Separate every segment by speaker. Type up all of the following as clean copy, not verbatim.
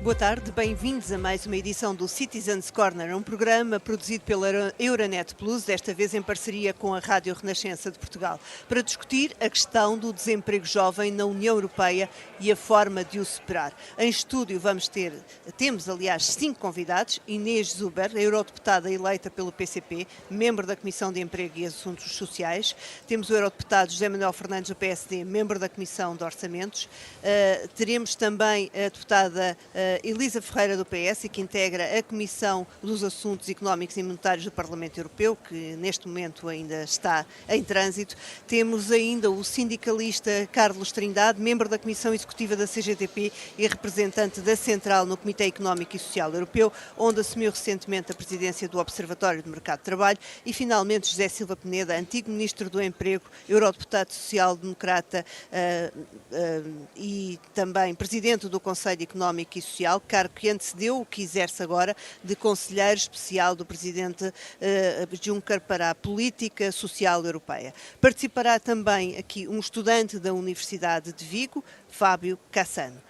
Speaker 1: Boa tarde, bem-vindos a mais uma edição do Citizens Corner, um programa produzido pela Euronet Plus, desta vez em parceria com a Rádio Renascença de Portugal, para discutir a questão do desemprego jovem na União Europeia e a forma de o superar. Em estúdio temos aliás 5 convidados: Inês Zuber, eurodeputada eleita pelo PCP, membro da Comissão de Emprego e Assuntos Sociais. Temos o eurodeputado José Manuel Fernandes do PSD, membro da Comissão de Orçamentos. Teremos também a deputada Elisa Ferreira do PS, que integra a Comissão dos Assuntos Económicos e Monetários do Parlamento Europeu, que neste momento ainda está em trânsito. Temos ainda o sindicalista Carlos Trindade, membro da Comissão Executiva da CGTP e representante da Central no Comitê Económico e Social Europeu, onde assumiu recentemente a presidência do Observatório do Mercado de Trabalho. E finalmente José Silva Peneda, antigo Ministro do Emprego, eurodeputado social-democrata e também presidente do Conselho Económico e Social, cargo que antecedeu o que exerce agora de Conselheiro Especial do Presidente Juncker para a Política Social Europeia. Participará também aqui um estudante da Universidade de Vigo, Fábio Cassano.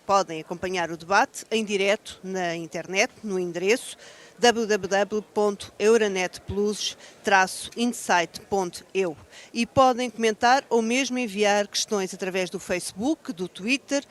Speaker 1: Podem acompanhar o debate em direto na internet, no endereço www.euronetplus-insight.eu e podem comentar ou mesmo enviar questões através do Facebook, do Twitter,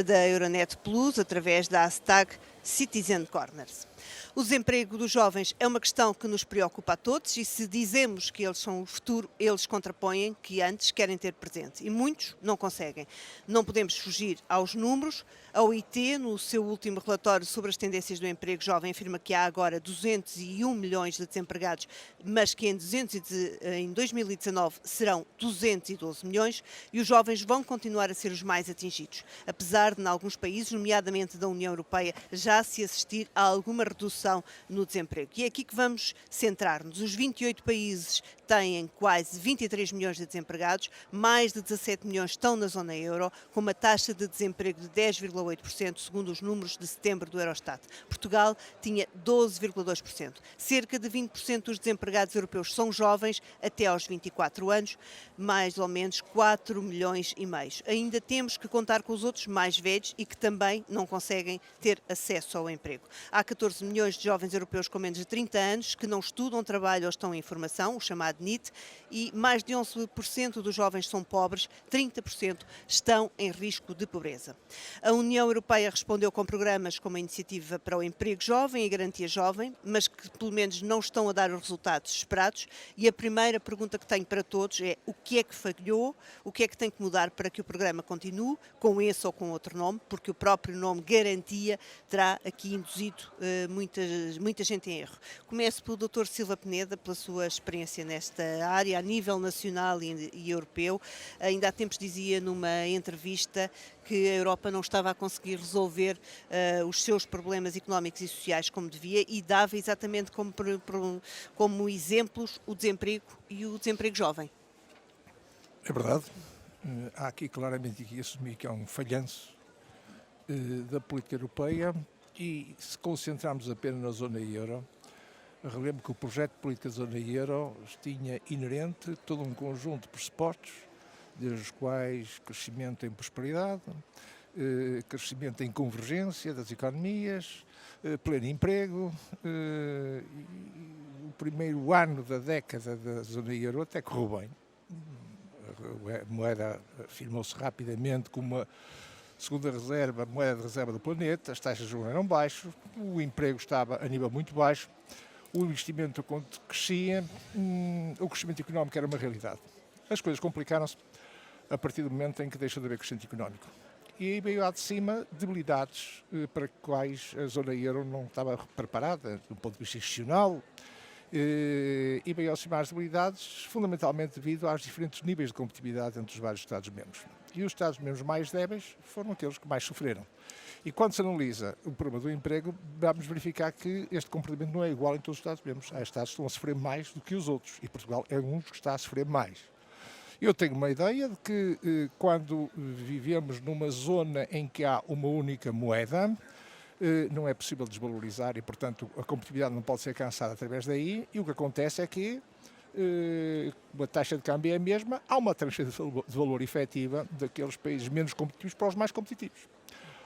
Speaker 1: da Euronet Plus, através da hashtag Citizen Corners. O desemprego dos jovens é uma questão que nos preocupa a todos e se dizemos que eles são o futuro, eles contrapõem que antes querem ter presente e muitos não conseguem. Não podemos fugir aos números. A OIT, no seu último relatório sobre as tendências do emprego jovem, afirma que há agora 201 milhões de desempregados, mas que em 2019 serão 212 milhões e os jovens vão continuar a ser os mais atingidos, apesar de, em alguns países, nomeadamente da União Europeia, já se assistir a alguma redução no desemprego. E é aqui que vamos centrar-nos. Os 28 países têm quase 23 milhões de desempregados, mais de 17 milhões estão na zona euro, com uma taxa de desemprego de 10,8%, segundo os números de setembro do Eurostat. Portugal tinha 12,2%. Cerca de 20% dos desempregados europeus são jovens até aos 24 anos, mais ou menos 4 milhões e meio. Ainda temos que contar com os outros mais velhos e que também não conseguem ter acesso ao emprego. Há 14 milhões de jovens europeus com menos de 30 anos que não estudam, trabalham ou estão em formação, o chamado NEET, e mais de 11% dos jovens são pobres, 30% estão em risco de pobreza. A União Europeia respondeu com programas como a Iniciativa para o Emprego Jovem e a Garantia Jovem, mas que pelo menos não estão a dar os resultados esperados, e a primeira pergunta que tenho para todos é: o que é que falhou, o que é que tem que mudar para que o programa continue, com esse ou com outro nome, porque o próprio nome Garantia terá aqui induzido muita gente em erro. Começo pelo Dr. Silva Peneda, pela sua experiência nesta área, a nível nacional e europeu. Ainda há tempos dizia numa entrevista que a Europa não estava a conseguir resolver os seus problemas económicos e sociais como devia e dava exatamente como exemplos o desemprego e o desemprego jovem.
Speaker 2: É verdade. Há aqui claramente que assumir que há um falhanço da política europeia e se concentrarmos apenas na zona euro, relembro que o projeto de política da zona euro tinha inerente todo um conjunto de pressupostos, desde os quais crescimento em prosperidade, crescimento em convergência das economias, pleno emprego. O primeiro ano da década da zona euro até correu bem. A moeda afirmou-se rapidamente como uma segunda reserva, moeda de reserva do planeta, as taxas de juros eram baixas, o emprego estava a nível muito baixo, o investimento crescia, o crescimento económico era uma realidade. As coisas complicaram-se a partir do momento em que deixou de haver crescimento económico. E aí veio lá de cima debilidades para as quais a zona euro não estava preparada, do ponto de vista institucional, e veio aproximar as debilidades fundamentalmente devido aos diferentes níveis de competitividade entre os vários Estados-membros. E os Estados-membros mais débeis foram aqueles que mais sofreram. E quando se analisa o problema do emprego, vamos verificar que este comportamento não é igual em todos os Estados-membros. Há Estados que estão a sofrer mais do que os outros e Portugal é um dos que está a sofrer mais. Eu tenho uma ideia de que quando vivemos numa zona em que há uma única moeda, não é possível desvalorizar e, portanto, a competitividade não pode ser alcançada através daí e o que acontece é que a taxa de câmbio é a mesma, há uma transferência de valor efetiva daqueles países menos competitivos para os mais competitivos.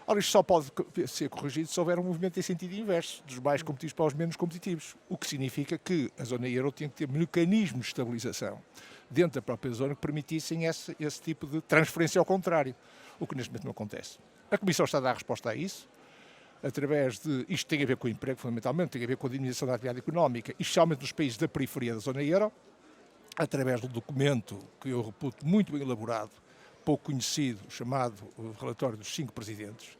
Speaker 2: Ora, isto só pode ser corrigido se houver um movimento em sentido inverso, dos mais competitivos para os menos competitivos, o que significa que a zona euro tem que ter mecanismos de estabilização dentro da própria zona que permitissem esse tipo de transferência ao contrário, o que neste momento não acontece. A Comissão está a dar resposta a isso, através de... Isto tem a ver com o emprego, fundamentalmente, tem a ver com a diminuição da atividade económica, especialmente nos países da periferia da zona euro, através do documento que eu reputo muito bem elaborado, pouco conhecido, chamado Relatório dos 5 Presidentes,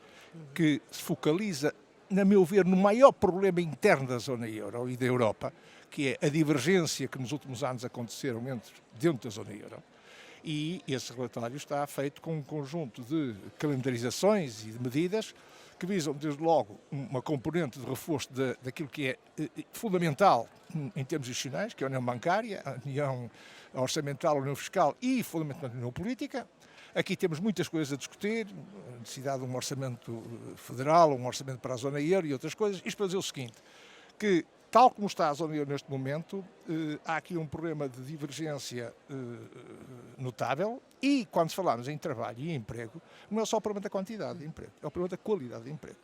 Speaker 2: que se focaliza, na meu ver, no maior problema interno da zona euro e da Europa, que é a divergência que nos últimos anos aconteceram dentro da zona euro. E esse relatório está feito com um conjunto de calendarizações e de medidas que visam, desde logo, uma componente de reforço daquilo que é fundamental em termos institucionais, que é a União Bancária, a União Orçamental, a União Fiscal e, fundamentalmente, a União Política. Aqui temos muitas coisas a discutir, a necessidade de um orçamento federal, um orçamento para a zona euro e outras coisas. Isto para dizer o seguinte, que tal como está a zona euro neste momento, há aqui um problema de divergência notável e, quando falamos em trabalho e emprego, não é só o problema da quantidade de emprego, é o problema da qualidade de emprego.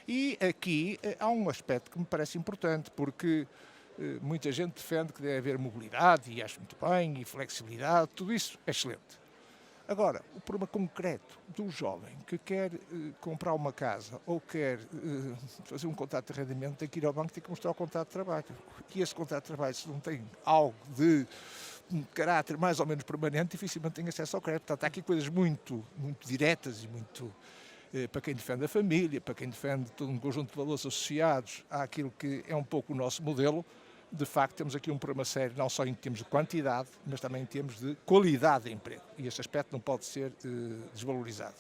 Speaker 2: E aqui há um aspecto que me parece importante, porque muita gente defende que deve haver mobilidade, e acho muito bem, e flexibilidade, tudo isso é excelente. Agora, o problema concreto do jovem que quer comprar uma casa ou quer fazer um contrato de arrendamento tem que ir ao banco e tem que mostrar o contrato de trabalho. E esse contrato de trabalho, se não tem algo de um caráter mais ou menos permanente, dificilmente tem acesso ao crédito. Portanto, há aqui coisas muito diretas e muito para quem defende a família, para quem defende todo um conjunto de valores associados àquilo que é um pouco o nosso modelo. De facto, temos aqui um problema sério, não só em termos de quantidade, mas também em termos de qualidade de emprego. E este aspecto não pode ser desvalorizado.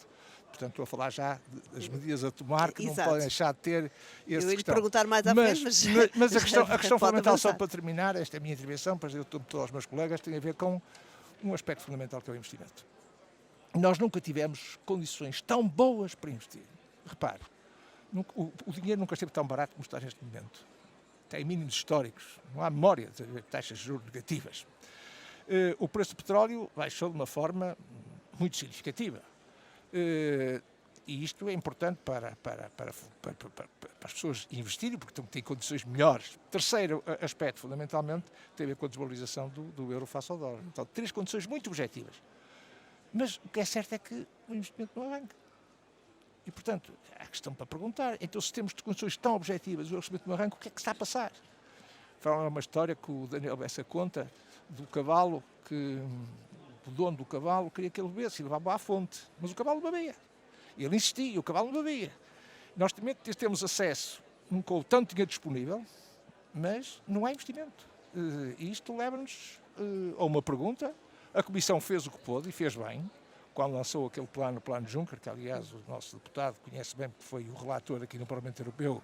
Speaker 2: Portanto, estou a falar já das medidas a tomar, que não podem deixar de ter esse
Speaker 1: Eu ia lhe perguntar mais à frente,
Speaker 2: mas a questão fundamental,
Speaker 1: avançar.
Speaker 2: só para terminar, esta é a minha intervenção, para dizer todos aos meus colegas, tem a ver com um aspecto fundamental que é o investimento. Nós nunca tivemos condições tão boas para investir. Repare, o dinheiro nunca esteve tão barato como está neste momento. Tem mínimos históricos, não há memória de taxas de juros negativas. O preço do petróleo baixou de uma forma muito significativa. E isto é importante para as pessoas investirem, porque têm condições melhores. Terceiro aspecto, fundamentalmente, tem a ver com a desvalorização do euro face ao dólar. Então, 3 condições muito objetivas. Mas o que é certo é que o investimento não arranca. E, portanto, há questão para perguntar. Então, se temos condições tão objetivas e o investimento não arranca, o que é que está a passar? Fala uma história que o Daniel Bessa conta do cavalo, que o dono do cavalo queria que ele bebesse e levava à fonte. Mas o cavalo não bebia. E ele insistia e o cavalo não bebia. Nós também temos acesso, nunca houve tanto dinheiro disponível, mas não há investimento. E isto leva-nos a uma pergunta. A Comissão fez o que pôde e fez bem, quando lançou aquele plano, o Plano Juncker, que aliás o nosso deputado conhece bem, porque foi o relator aqui no Parlamento Europeu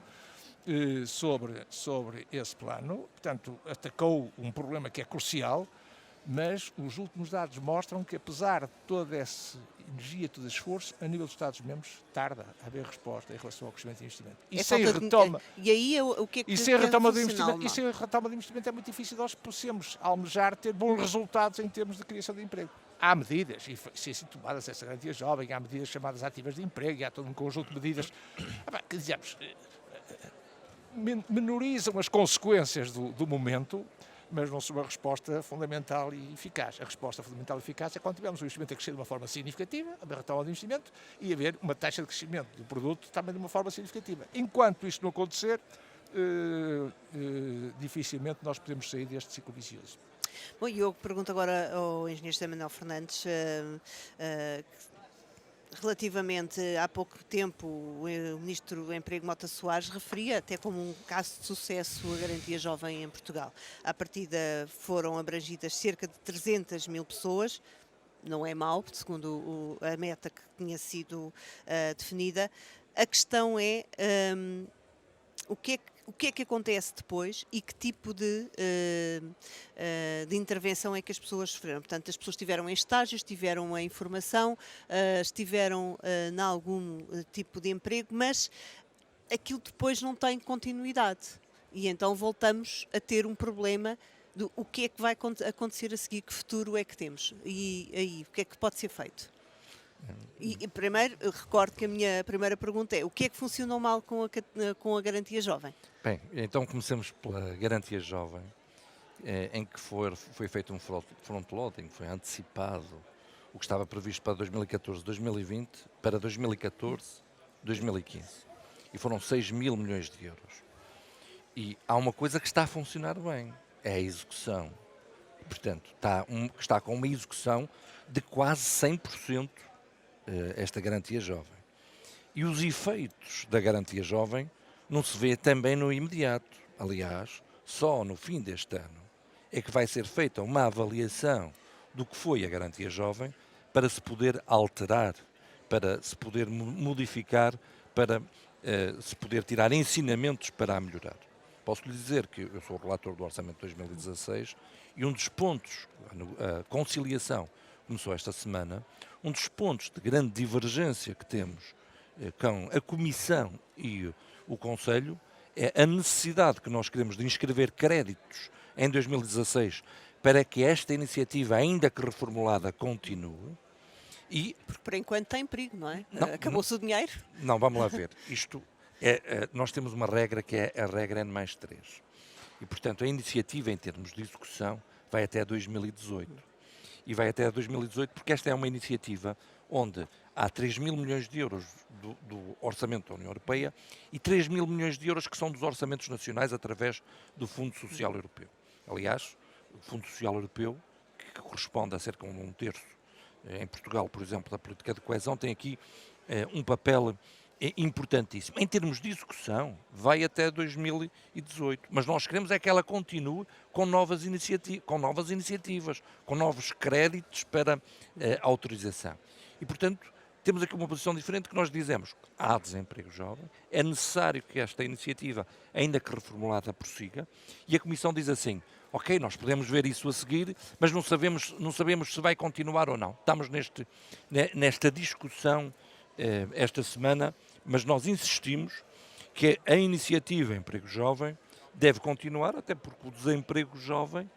Speaker 2: sobre esse plano. Portanto, atacou um problema que é crucial, mas os últimos dados mostram que, apesar de toda essa energia, todo esse esforço, a nível dos Estados-membros, tarda a haver resposta em relação ao crescimento e investimento. E sem retoma...
Speaker 1: E aí o que é que
Speaker 2: sem retoma de investimento, e sem retoma de investimento é muito difícil nós possamos almejar ter bons resultados em termos de criação de emprego. Há medidas, e se assim tomadas essa garantia jovem, há medidas chamadas ativas de emprego, e há todo um conjunto de medidas que, digamos, menorizam as consequências do momento, mas não são uma resposta fundamental e eficaz. A resposta fundamental e eficaz é quando tivermos o investimento a crescer de uma forma significativa, a retoma de investimento, e haver uma taxa de crescimento do produto também de uma forma significativa. Enquanto isto não acontecer, dificilmente nós podemos sair deste ciclo vicioso.
Speaker 1: Bom, e eu pergunto agora ao engenheiro José Manuel Fernandes, relativamente há pouco tempo o Ministro do Emprego Mota Soares referia até como um caso de sucesso a Garantia Jovem em Portugal. À partida foram abrangidas cerca de 300 mil pessoas, não é mau, segundo a meta que tinha sido definida. A questão é o que é que acontece depois e que tipo de intervenção é que as pessoas sofreram. Portanto, as pessoas estiveram em estágios, tiveram a informação, estiveram em algum tipo de emprego, mas aquilo depois não tem continuidade. E então voltamos a ter um problema do o que é que vai acontecer a seguir, que futuro é que temos e aí, o que é que pode ser feito? E primeiro, eu recordo que a minha primeira pergunta é: o que é que funcionou mal com a Garantia Jovem?
Speaker 3: Bem, então comecemos pela Garantia Jovem, em que foi feito um front-loading, foi antecipado o que estava previsto para 2014, 2020, para 2014, 2015. E foram 6 mil milhões de euros. E há uma coisa que está a funcionar bem, é a execução. Portanto, está com uma execução de quase 100% esta Garantia Jovem. E os efeitos da Garantia Jovem não se vê também no imediato. Aliás, só no fim deste ano é que vai ser feita uma avaliação do que foi a Garantia Jovem para se poder alterar, para se poder modificar, para se poder tirar ensinamentos para a melhorar. Posso lhe dizer que eu sou o relator do Orçamento de 2016 e um dos pontos, a conciliação começou esta semana, um dos pontos de grande divergência que temos com a Comissão e o Conselho é a necessidade que nós queremos de inscrever créditos em 2016 para que esta iniciativa, ainda que reformulada, continue.
Speaker 1: Porque por enquanto tem perigo, não é?
Speaker 3: Não,
Speaker 1: Acabou-se o dinheiro.
Speaker 3: Não, vamos lá ver. Isto nós temos uma regra que é a regra N+3. E, portanto, a iniciativa em termos de execução vai até 2018. E vai até 2018 porque esta é uma iniciativa onde há 3 mil milhões de euros do orçamento da União Europeia e 3 mil milhões de euros que são dos orçamentos nacionais através do Fundo Social Europeu. Aliás, o Fundo Social Europeu, que corresponde a cerca de um terço em Portugal, por exemplo, da política de coesão, tem aqui um papel importantíssimo. Em termos de execução, vai até 2018. Mas nós queremos é que ela continue com novas iniciativas, com novos créditos para autorização. E, portanto, temos aqui uma posição diferente que nós dizemos que há desemprego jovem, é necessário que esta iniciativa, ainda que reformulada, prossiga, e a Comissão diz assim: ok, nós podemos ver isso a seguir, mas não sabemos se vai continuar ou não. Estamos nesta discussão esta semana, mas nós insistimos que a iniciativa Emprego Jovem deve continuar, até porque o desemprego jovem,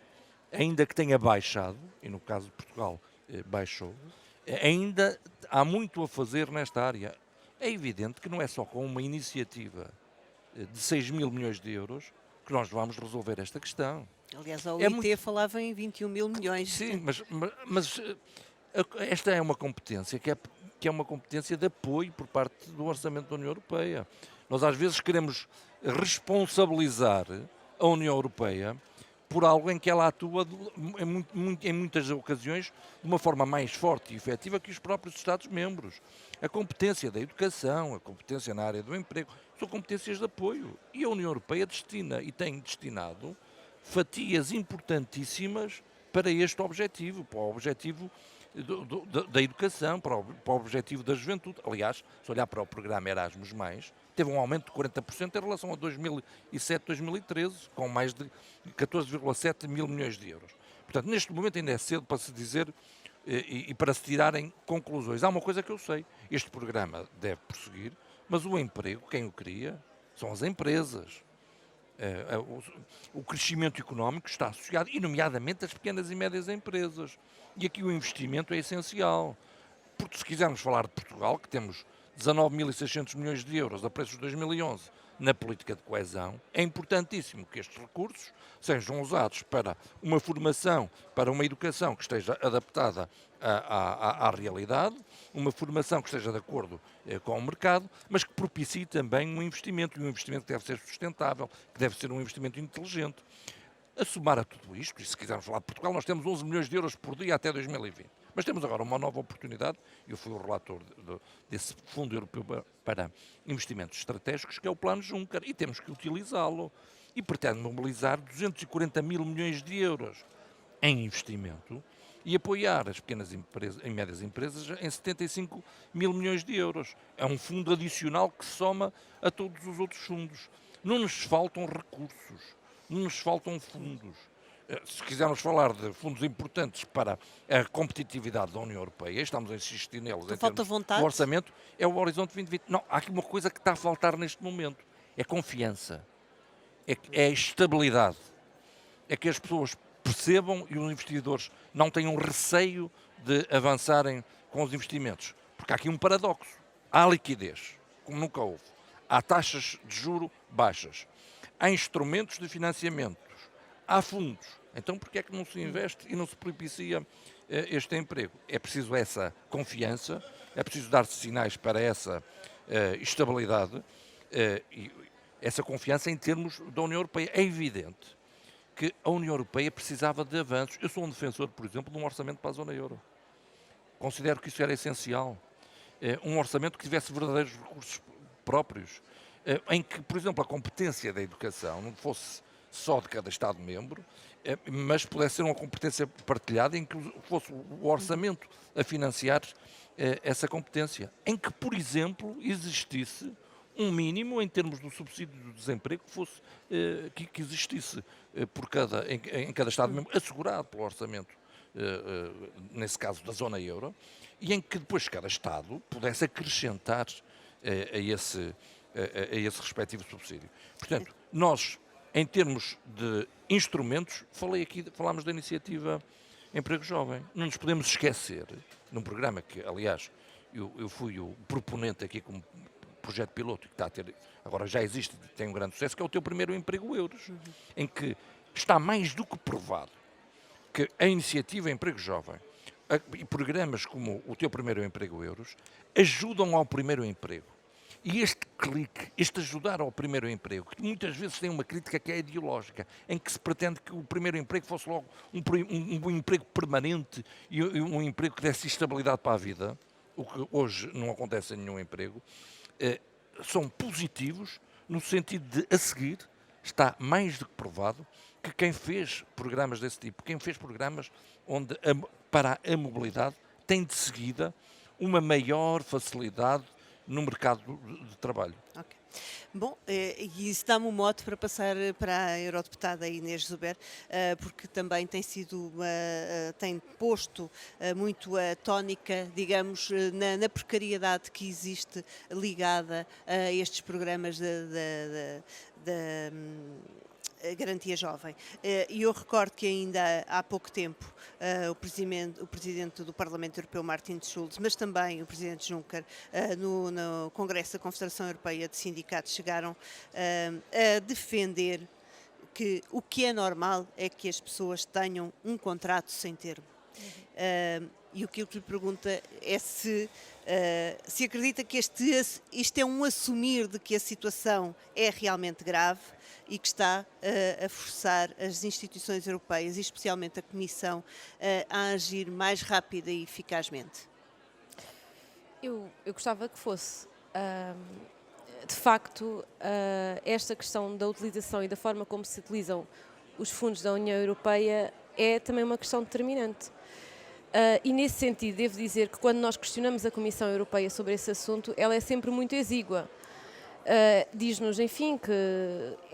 Speaker 3: ainda que tenha baixado, e no caso de Portugal baixou, ainda há muito a fazer nesta área. É evidente que não é só com uma iniciativa de 6 mil milhões de euros que nós vamos resolver esta questão.
Speaker 1: Aliás, a OIT falava em 21 mil milhões.
Speaker 3: Sim, mas esta é uma competência que é uma competência de apoio por parte do Orçamento da União Europeia. Nós às vezes queremos responsabilizar a União Europeia por algo em que ela atua em muitas ocasiões de uma forma mais forte e efetiva que os próprios Estados-membros. A competência da educação, a competência na área do emprego, são competências de apoio. E a União Europeia destina e tem destinado fatias importantíssimas para este objetivo, para o objetivo da educação, para o objetivo da juventude. Aliás, se olhar para o programa Erasmus+, teve um aumento de 40% em relação a 2007-2013, com mais de 14,7 mil milhões de euros. Portanto, neste momento ainda é cedo para se dizer e para se tirarem conclusões. Há uma coisa que eu sei: este programa deve prosseguir, mas o emprego, quem o cria, são as empresas. O crescimento económico está associado, e nomeadamente as pequenas e médias empresas. E aqui o investimento é essencial. Porque se quisermos falar de Portugal, que temos 19.600 milhões de euros a preços de 2011 na política de coesão, é importantíssimo que estes recursos sejam usados para uma formação, para uma educação que esteja adaptada à realidade, uma formação que esteja de acordo com o mercado, mas que propicie também um investimento, e um investimento que deve ser sustentável, que deve ser um investimento inteligente. A somar a tudo isto, e se quisermos falar de Portugal, nós temos 11 milhões de euros por dia até 2020. Mas temos agora uma nova oportunidade. Eu fui o relator desse Fundo Europeu para Investimentos Estratégicos, que é o Plano Juncker, e temos que utilizá-lo. E pretende mobilizar 240 mil milhões de euros em investimento e apoiar as pequenas e médias empresas em 75 mil milhões de euros. É um fundo adicional que soma a todos os outros fundos. Não nos faltam recursos, não nos faltam fundos. Se quisermos falar de fundos importantes para a competitividade da União Europeia, estamos a insistir neles em termos do orçamento, é o Horizonte 2020. Não, há aqui uma coisa que está a faltar neste momento: é confiança, é estabilidade, é que as pessoas percebam e os investidores não tenham receio de avançarem com os investimentos. Porque há aqui um paradoxo. Há liquidez, como nunca houve. Há taxas de juro baixas. Há instrumentos de financiamentos. Há fundos. Então, porquê é que não se investe e não se propicia este emprego? É preciso essa confiança, é preciso dar-se sinais para essa estabilidade e essa confiança em termos da União Europeia. É evidente que a União Europeia precisava de avanços. Eu sou um defensor, por exemplo, de um orçamento para a zona euro. Considero que isso era essencial. Um orçamento que tivesse verdadeiros recursos próprios, em que, por exemplo, a competência da educação não fosse só de cada Estado-membro, mas pudesse ser uma competência partilhada em que fosse o orçamento a financiar essa competência. Em que, por exemplo, existisse um mínimo em termos do subsídio do desemprego que existisse em cada Estado-membro, assegurado pelo orçamento, nesse caso da zona euro, e em que depois cada Estado pudesse acrescentar a esse respectivo subsídio. Portanto, nós, em termos de instrumentos, falámos da iniciativa Emprego Jovem. Não nos podemos esquecer, num programa que, aliás, eu fui o proponente aqui como projeto piloto, que está a ter, agora já existe, tem um grande sucesso, que é o Teu Primeiro Emprego Euros, em que está mais do que provado que a iniciativa Emprego Jovem e programas como o Teu Primeiro Emprego Euros ajudam ao primeiro emprego. E este clique, este ajudar ao primeiro emprego, que muitas vezes tem uma crítica que é ideológica, em que se pretende que o primeiro emprego fosse logo um emprego permanente e um emprego que desse estabilidade para a vida, o que hoje não acontece em nenhum emprego, são positivos no sentido de, a seguir, está mais do que provado que quem fez programas desse tipo, quem fez programas onde para a mobilidade, tem de seguida uma maior facilidade no mercado de trabalho.
Speaker 1: Ok. Bom, e isso dá-me um mote para passar para a eurodeputada Inês Zuber, porque também tem sido, tem posto muito a tónica, digamos, na precariedade que existe ligada a estes programas da Garantia Jovem. E eu recordo que ainda há pouco tempo o Presidente do Parlamento Europeu, Martin Schulz, mas também o Presidente Juncker, no Congresso da Confederação Europeia de Sindicatos, chegaram a defender que o que é normal é que as pessoas tenham um contrato sem termo. E o que eu lhe pergunto é se acredita que isto é um assumir de que a situação é realmente grave e que está a forçar as instituições europeias, e especialmente a Comissão, a agir mais rápida e eficazmente.
Speaker 4: Eu gostava que fosse. De facto, esta questão da utilização e da forma como se utilizam os fundos da União Europeia é também uma questão determinante. E nesse sentido, devo dizer que quando nós questionamos a Comissão Europeia sobre esse assunto, ela é sempre muito exígua. Diz-nos, enfim, que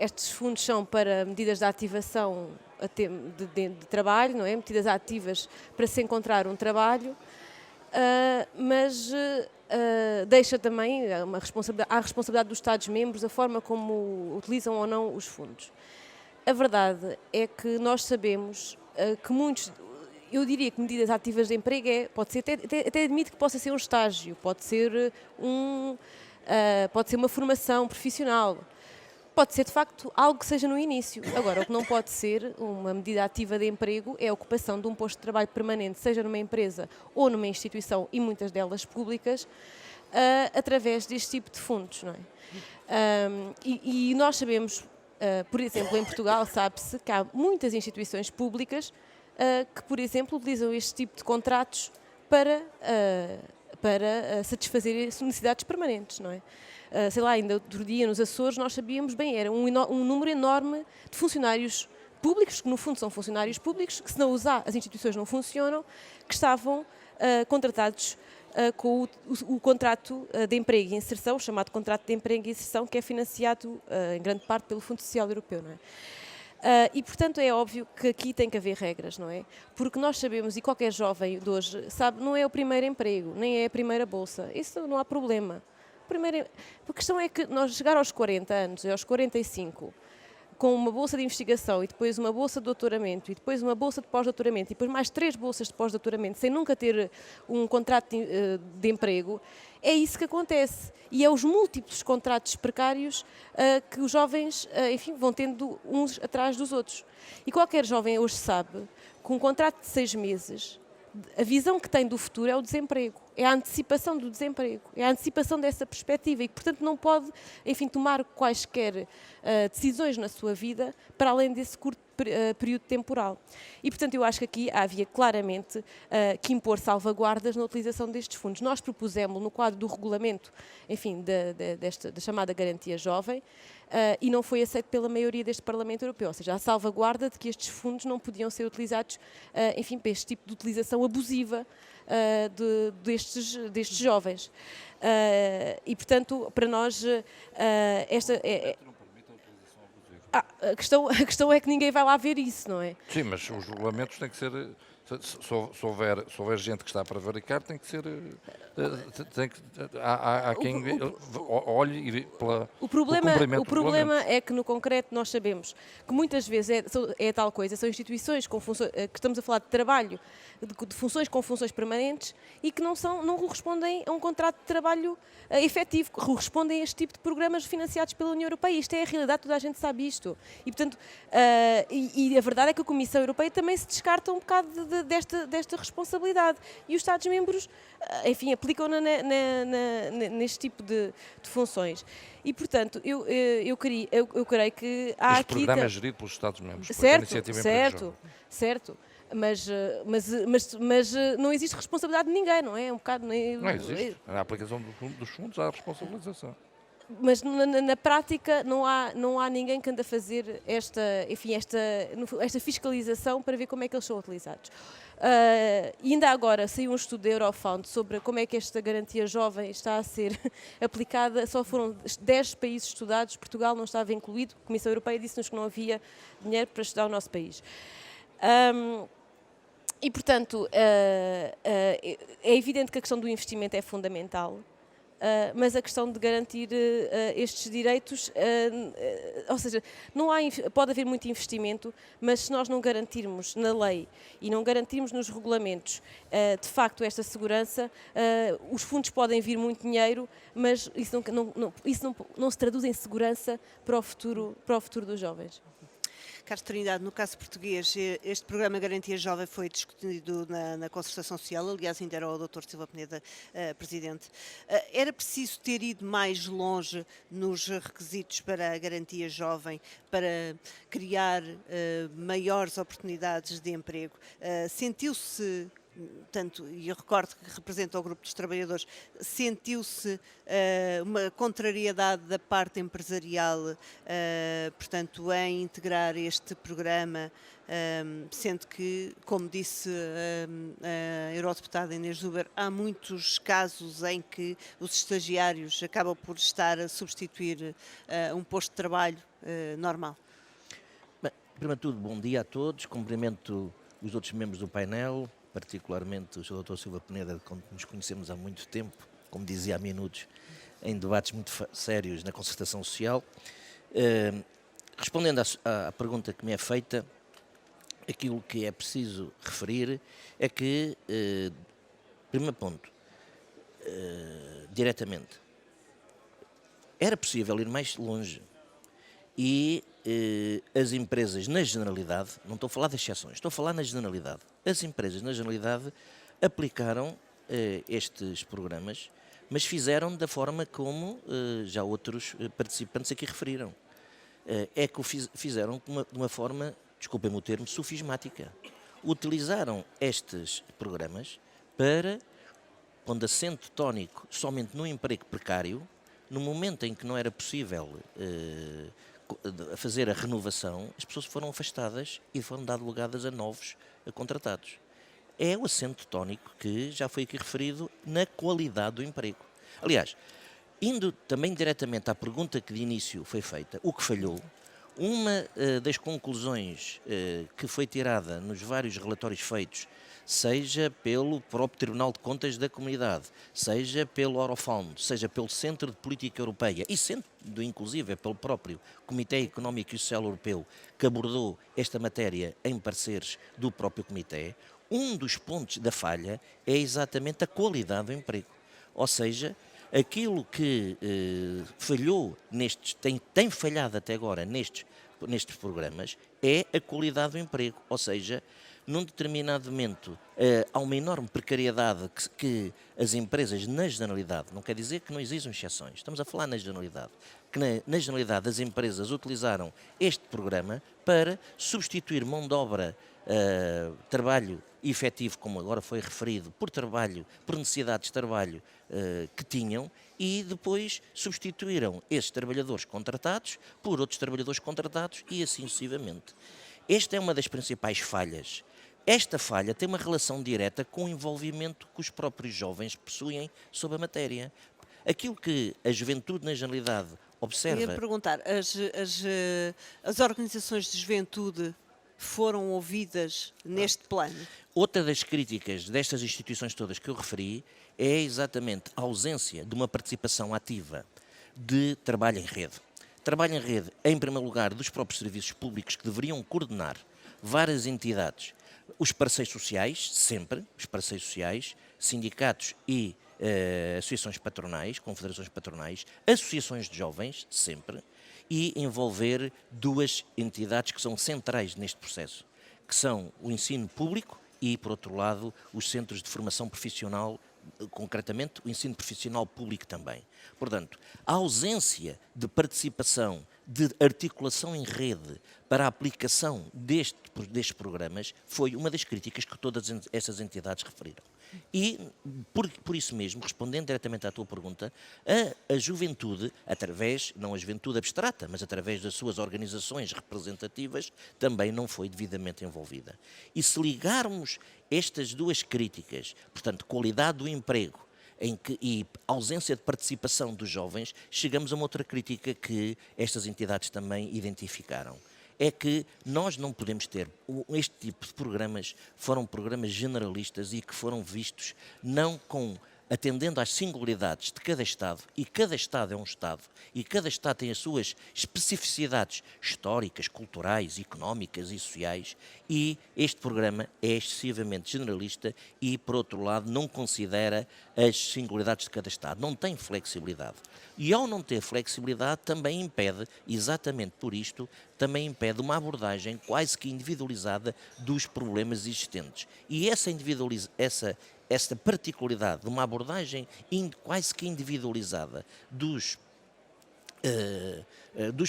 Speaker 4: estes fundos são para medidas de ativação de trabalho, não é? Medidas ativas para se encontrar um trabalho, mas deixa também a responsabilidade dos Estados-membros a forma como utilizam ou não os fundos. A verdade é que nós sabemos que muitos... Eu diria que medidas ativas de emprego pode ser, até admito que possa ser um estágio, pode ser uma formação profissional, pode ser de facto algo que seja no início. Agora, o que não pode ser uma medida ativa de emprego é a ocupação de um posto de trabalho permanente, seja numa empresa ou numa instituição, e muitas delas públicas, através deste tipo de fundos, não é? E nós sabemos, por exemplo, em Portugal, sabe-se que há muitas instituições públicas que, por exemplo, utilizam este tipo de contratos para satisfazer necessidades permanentes, não é? Sei lá, ainda outro dia nos Açores nós sabíamos bem, era um número enorme de funcionários públicos, que no fundo são funcionários públicos, que se não usar as instituições não funcionam, que estavam contratados com o contrato de emprego e inserção, chamado contrato de emprego e inserção, que é financiado em grande parte pelo Fundo Social Europeu, não é? E, portanto, é óbvio que aqui tem que haver regras, não é? Porque nós sabemos, e qualquer jovem de hoje sabe, não é o primeiro emprego, nem é a primeira bolsa. Isso não há problema. A questão é que nós chegar aos 40 anos e aos 45, com uma bolsa de investigação e depois uma bolsa de doutoramento e depois uma bolsa de pós-doutoramento e depois mais 3 bolsas de pós-doutoramento sem nunca ter um contrato de emprego, é isso que acontece. E é os múltiplos contratos precários que os jovens, enfim, vão tendo uns atrás dos outros. E qualquer jovem hoje sabe que um contrato de 6 meses, a visão que tem do futuro é o desemprego, é a antecipação do desemprego, é a antecipação dessa perspectiva e, portanto, não pode, enfim, tomar quaisquer decisões na sua vida para além desse curto período temporal. E, portanto, eu acho que aqui havia claramente que impor salvaguardas na utilização destes fundos. Nós propusemos no quadro do regulamento, enfim, da chamada garantia jovem, e não foi aceito pela maioria deste Parlamento Europeu, ou seja, a salvaguarda de que estes fundos não podiam ser utilizados, enfim, para este tipo de utilização abusiva destes jovens. E, portanto, para nós, esta é... A questão é que ninguém vai lá ver isso, não é?
Speaker 3: Sim, mas os regulamentos têm que ser... Se houver gente que está a prevaricar, tem que ser... Há quem olhe pela,
Speaker 4: o problema
Speaker 3: cumprimento
Speaker 4: é que no concreto nós sabemos que muitas vezes é tal coisa, são instituições com funções, que estamos a falar de trabalho, de funções com funções permanentes e que não correspondem a um contrato de trabalho efetivo, correspondem a este tipo de programas financiados pela União Europeia. Isto é a realidade, toda a gente sabe isto. E, portanto, e a verdade é que a Comissão Europeia também se descarta um bocado desta responsabilidade. E os Estados-membros, enfim, aplicam-na neste tipo de funções. E, portanto, eu creio que há
Speaker 3: este
Speaker 4: aqui...
Speaker 3: programa é gerido pelos Estados-membros.
Speaker 4: Certo. Mas não existe responsabilidade de ninguém, não é?
Speaker 3: Não existe. Na aplicação dos fundos há responsabilização.
Speaker 4: Mas na prática não há ninguém que ande a fazer esta fiscalização para ver como é que eles são utilizados. E ainda agora saiu um estudo da Eurofound sobre como é que esta garantia jovem está a ser aplicada. Só foram 10 países estudados, Portugal não estava incluído. A Comissão Europeia disse-nos que não havia dinheiro para estudar o nosso país. E, portanto, é evidente que a questão do investimento é fundamental. Mas a questão de garantir estes direitos, ou seja, pode haver muito investimento, mas se nós não garantirmos na lei e não garantirmos nos regulamentos de facto esta segurança, os fundos podem vir muito dinheiro, mas isso não se traduz em segurança para o futuro dos jovens.
Speaker 1: Carlos Trindade, no caso português, este programa Garantia Jovem foi discutido na Concertação Social, aliás ainda era o Dr. Silva Peneda presidente. Era preciso ter ido mais longe nos requisitos para a Garantia Jovem, para criar maiores oportunidades de emprego? Sentiu-se... e eu recordo que representa o grupo dos trabalhadores, sentiu-se uma contrariedade da parte empresarial, portanto, em integrar este programa, sendo que, como disse a eurodeputada Inês Zuber, há muitos casos em que os estagiários acabam por estar a substituir um posto de trabalho normal.
Speaker 5: Bem, primeiro de tudo, bom dia a todos, cumprimento os outros membros do painel, particularmente o Sr. Dr. Silva Peneda, com que nos conhecemos há muito tempo, como dizia há minutos, em debates muito sérios na concertação social. Respondendo à pergunta que me é feita, aquilo que é preciso referir é que, primeiro ponto, diretamente, era possível ir mais longe e as empresas, na generalidade, não estou a falar de exceções, estou a falar na generalidade, as empresas, na generalidade, aplicaram estes programas, mas fizeram da forma como já outros participantes aqui referiram. É que o fizeram de uma forma, desculpem-me o termo, sofismática. Utilizaram estes programas para, pondo acento tónico somente no emprego precário, no momento em que não era possível fazer a renovação, as pessoas foram afastadas e foram dadas lugadas a novos contratados. É o acento tónico que já foi aqui referido na qualidade do emprego. Aliás, indo também diretamente à pergunta que de início foi feita, o que falhou Uma das conclusões que foi tirada nos vários relatórios feitos, seja pelo próprio Tribunal de Contas da Comunidade, seja pelo Eurofound, seja pelo Centro de Política Europeia e sendo inclusive pelo próprio Comitê Económico e Social Europeu, que abordou esta matéria em pareceres do próprio Comitê, um dos pontos da falha é exatamente a qualidade do emprego. Ou seja, aquilo que falhou tem falhado até agora nestes programas é a qualidade do emprego. Ou seja, num determinado momento há uma enorme precariedade que as empresas, na generalidade, não quer dizer que não existam exceções, estamos a falar na generalidade, que na generalidade as empresas utilizaram este programa para substituir mão de obra, trabalho efetivo, como agora foi referido, por necessidades de trabalho que tinham, e depois substituíram esses trabalhadores contratados por outros trabalhadores contratados e assim sucessivamente. Esta é uma das principais falhas. Esta falha tem uma relação direta com o envolvimento que os próprios jovens possuem sobre a matéria. Aquilo que a juventude, na generalidade, observa...
Speaker 1: Eu ia perguntar, as organizações de juventude foram ouvidas neste plano?
Speaker 5: Outra das críticas destas instituições todas que eu referi é exatamente a ausência de uma participação ativa de trabalho em rede. Trabalho em rede, em primeiro lugar, dos próprios serviços públicos que deveriam coordenar várias entidades, os parceiros sociais, sempre, os parceiros sociais, sindicatos e associações patronais, confederações patronais, associações de jovens, sempre, e envolver duas entidades que são centrais neste processo, que são o ensino público e, por outro lado, os centros de formação profissional, concretamente o ensino profissional público também. Portanto, a ausência de participação, de articulação em rede para a aplicação destes programas foi uma das críticas que todas essas entidades referiram. E, por isso mesmo, respondendo diretamente à tua pergunta, a juventude, através, não a juventude abstrata, mas através das suas organizações representativas, também não foi devidamente envolvida. E se ligarmos estas duas críticas, portanto, qualidade do emprego e ausência de participação dos jovens, chegamos a uma outra crítica que estas entidades também identificaram. É que nós não podemos ter, este tipo de programas foram programas generalistas e que foram vistos não atendendo às singularidades de cada Estado, e cada Estado é um Estado, e cada Estado tem as suas especificidades históricas, culturais, económicas e sociais, e este programa é excessivamente generalista e, por outro lado, não considera as singularidades de cada Estado, não tem flexibilidade. E ao não ter flexibilidade também impede, exatamente por isto, também impede uma abordagem quase que individualizada dos problemas existentes. E essa particularidade de uma abordagem quase que individualizada dos